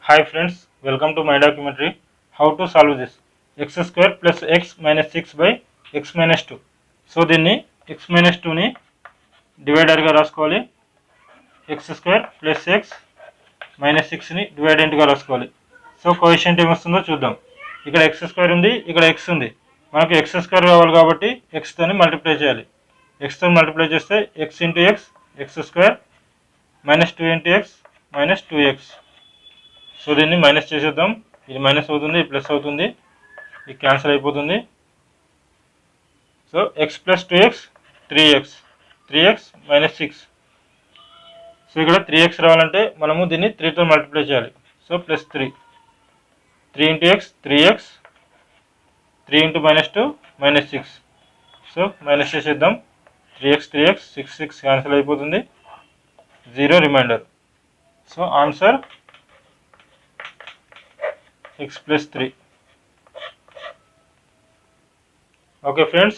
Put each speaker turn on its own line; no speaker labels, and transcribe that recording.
Hi friends, welcome to my documentary. How to solve this? X square plus x minus 6 by x minus 2. So దీన్ని x minus 2ని డివైడర్గా రాసుకోవాలి. x square plus x minus 6ని డివైడెంట్గా రాసుకోవాలి. So coefficient ఏమొస్తుందో చూద్దాం. ఇక్కడ x square ఉంది, ఇక్కడ x ఉంది. మనకు x స్క్వేర్ కావాలి కాబట్టి x తోని మల్టిప్లై చేయాలి. x తో మల్టిప్లై చేస్తే x into x square minus 2 into x minus 2x. So దీన్ని మైనస్ చేసేద్దాం. ఇది మైనస్ అవుతుంది, ప్లస్ అవుతుంది, ఇది క్యాన్సిల్ అయిపోతుంది. So x plus 2x 3x minus 6. So ఇక్కడ 3x రావాలంటే మనము దీన్ని 3తో మల్టిప్లై చేయాలి. So plus 3 into x 3x, 3 into minus 2 minus 6. So minus చేసేద్దాం. 3x 6 క్యాన్సిల్ అయిపోతుంది, 0 remainder. So answer x plus 3. Okay friends,